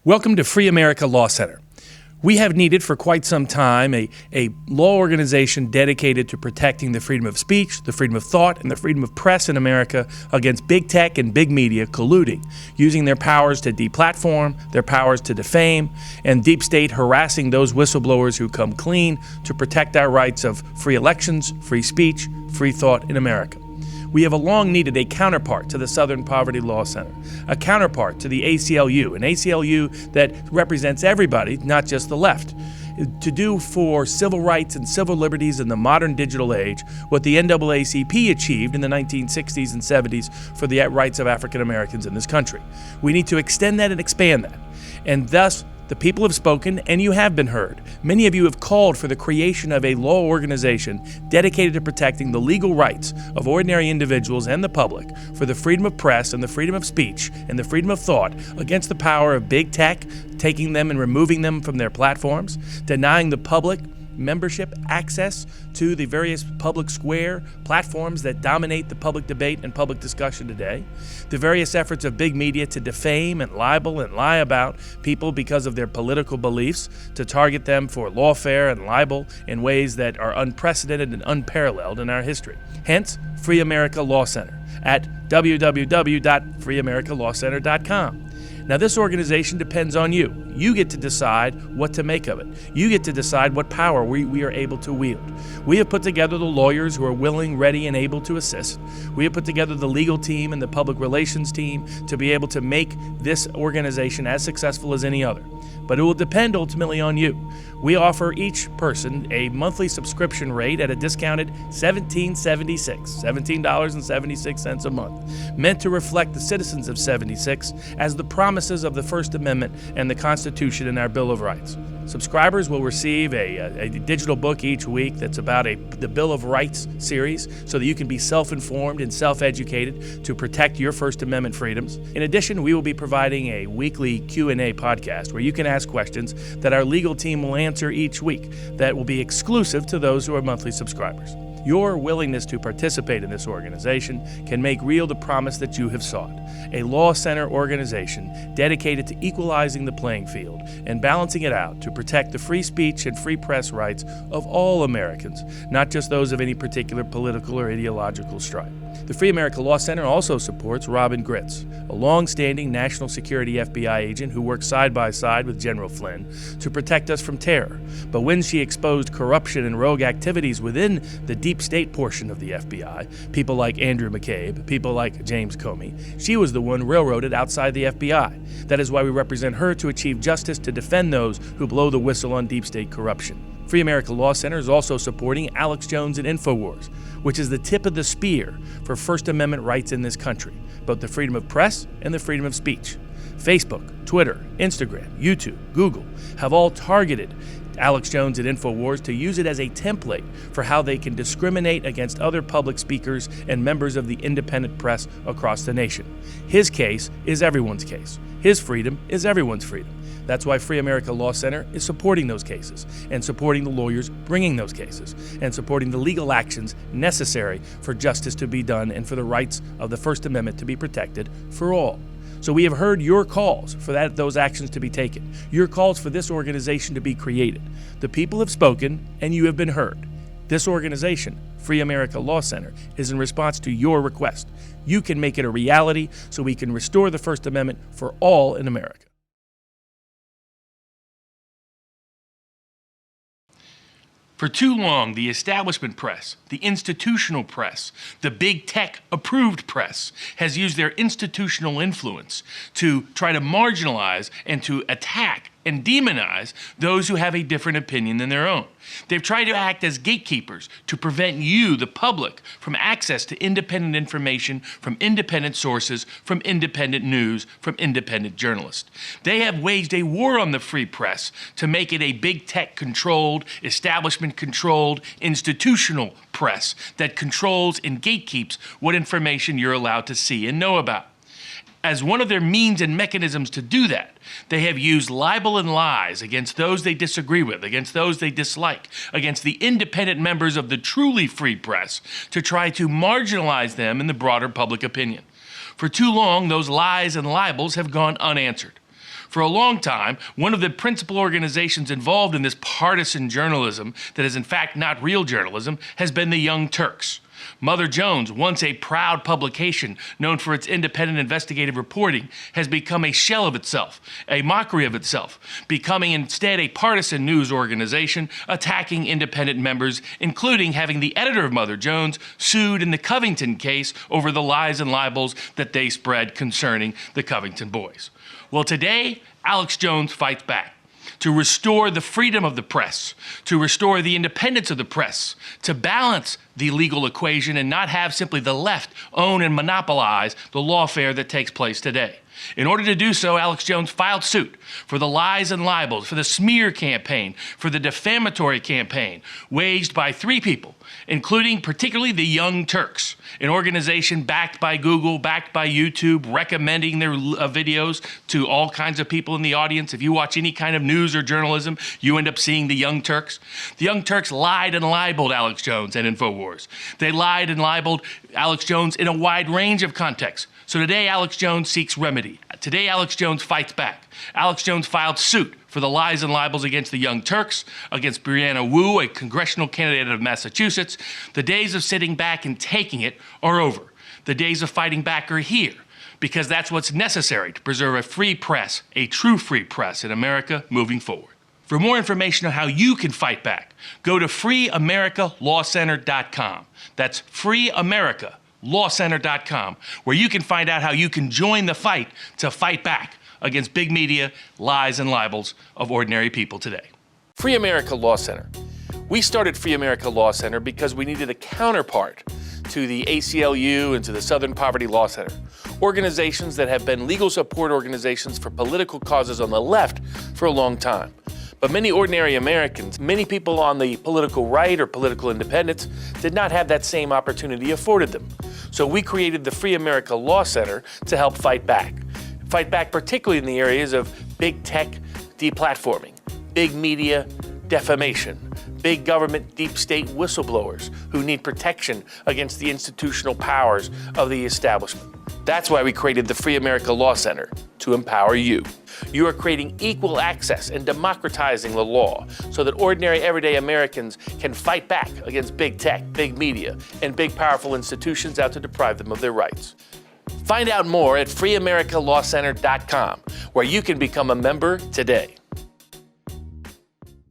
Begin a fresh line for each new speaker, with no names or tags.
Welcome to Free America Law Center. We have needed for quite some time a law organization dedicated to protecting the freedom of speech, the freedom of thought, and the freedom of press in America against big tech and big media colluding, using their powers to deplatform, their powers to defame, and deep state harassing those whistleblowers who come clean to protect our rights of free elections, free speech, free thought in America. We have long needed a counterpart to the Southern Poverty Law Center, a counterpart to the ACLU, an ACLU that represents everybody, not just the left, to do for civil rights and civil liberties in the modern digital age what the NAACP achieved in the 1960s and 70s for the rights of African Americans in this country. We need to extend that and expand that. And thus, the people have spoken, and you have been heard. Many of you have called for the creation of a law organization dedicated to protecting the legal rights of ordinary individuals and the public for the freedom of press and the freedom of speech and the freedom of thought against the power of big tech, taking them and removing them from their platforms, denying the public membership access to the various public square platforms that dominate the public debate and public discussion today, the various efforts of big media to defame and libel and lie about people because of their political beliefs, to target them for lawfare and libel in ways that are unprecedented and unparalleled in our history. Hence, Free America Law Center at www.freeamericalawcenter.com. Now, this organization depends on you. You get to decide what to make of it. You get to decide what power we are able to wield. We have put together the lawyers who are willing, ready, and able to assist. We have put together the legal team and the public relations team to be able to make this organization as successful as any other. But it will depend ultimately on you. We offer each person a monthly subscription rate at a discounted $17.76 a month, meant to reflect the citizens of 76 as the promises of the First Amendment and the Constitution in our Bill of Rights. Subscribers will receive a digital book each week that's about the Bill of Rights series so that you can be self-informed and self-educated to protect your First Amendment freedoms. In addition, we will be providing a weekly Q&A podcast where you can ask questions that our legal team will answer each week that will be exclusive to those who are monthly subscribers. Your willingness to participate in this organization can make real the promise that you have sought, a law center organization dedicated to equalizing the playing field and balancing it out to protect the free speech and free press rights of all Americans, not just those of any particular political or ideological stripe. The Free America Law Center also supports Robin Gritz, a long-standing national security FBI agent who works side by side with General Flynn to protect us from terror. But when she exposed corruption and rogue activities within the deep state portion of the FBI, people like Andrew McCabe, people like James Comey, she was the one railroaded outside the FBI. That is why we represent her to achieve justice to defend those who blow the whistle on deep state corruption. Free America Law Center is also supporting Alex Jones and InfoWars, which is the tip of the spear for First Amendment rights in this country, both the freedom of press and the freedom of speech. Facebook, Twitter, Instagram, YouTube, Google have all targeted Alex Jones and InfoWars to use it as a template for how they can discriminate against other public speakers and members of the independent press across the nation. His case is everyone's case. His freedom is everyone's freedom. That's why Free America Law Center is supporting those cases and supporting the lawyers bringing those cases and supporting the legal actions necessary for justice to be done and for the rights of the First Amendment to be protected for all. So we have heard your calls for those actions to be taken, your calls for this organization to be created. The people have spoken and you have been heard. This organization, Free America Law Center, is in response to your request. You can make it a reality so we can restore the First Amendment for all in America. For too long, the establishment press, the institutional press, the big tech approved press has used their institutional influence to try to marginalize and to attack and demonize those who have a different opinion than their own. They've tried to act as gatekeepers to prevent you, the public, from access to independent information from independent sources, from independent news, from independent journalists. They have waged a war on the free press to make it a big tech-controlled, establishment-controlled, institutional press that controls and gatekeeps what information you're allowed to see and know about. As one of their means and mechanisms to do that, they have used libel and lies against those they disagree with, against those they dislike, against the independent members of the truly free press to try to marginalize them in the broader public opinion. For too long, those lies and libels have gone unanswered. For a long time, one of the principal organizations involved in this partisan journalism that is in fact not real journalism has been the Young Turks. Mother Jones, once a proud publication known for its independent investigative reporting, has become a shell of itself, a mockery of itself, becoming instead a partisan news organization attacking independent members, including having the editor of Mother Jones sued in the Covington case over the lies and libels that they spread concerning the Covington boys. Well, today, Alex Jones fights back to restore the freedom of the press, to restore the independence of the press, to balance the legal equation and not have simply the left own and monopolize the lawfare that takes place today. In order to do so, Alex Jones filed suit for the lies and libels, for the smear campaign, for the defamatory campaign waged by three people, including particularly the Young Turks, an organization backed by Google, backed by YouTube, recommending their videos to all kinds of people in the audience. If you watch any kind of news or journalism, you end up seeing the Young Turks. The Young Turks lied and libeled Alex Jones and InfoWars. They lied and libeled Alex Jones in a wide range of contexts. So today, Alex Jones seeks remedy. Today, Alex Jones fights back. Alex Jones filed suit for the lies and libels against the Young Turks, against Brianna Wu, a congressional candidate of Massachusetts. The days of sitting back and taking it are over. The days of fighting back are here, because that's what's necessary to preserve a free press, a true free press in America moving forward. For more information on how you can fight back, go to freeamericalawcenter.com. That's freeamericalawcenter.com, where you can find out how you can join the fight to fight back against big media, lies, and libels of ordinary people today. Free America Law Center. We started Free America Law Center because we needed a counterpart to the ACLU and to the Southern Poverty Law Center, organizations that have been legal support organizations for political causes on the left for a long time. But many ordinary Americans, many people on the political right or political independence, did not have that same opportunity afforded them. So we created the Free America Law Center to help fight back. Fight back particularly in the areas of big tech deplatforming, big media defamation, big government deep state whistleblowers who need protection against the institutional powers of the establishment. That's why we created the Free America Law Center, to empower you. You are creating equal access and democratizing the law so that ordinary everyday Americans can fight back against big tech, big media, and big powerful institutions out to deprive them of their rights. Find out more at freeamericalawcenter.com, where you can become a member today.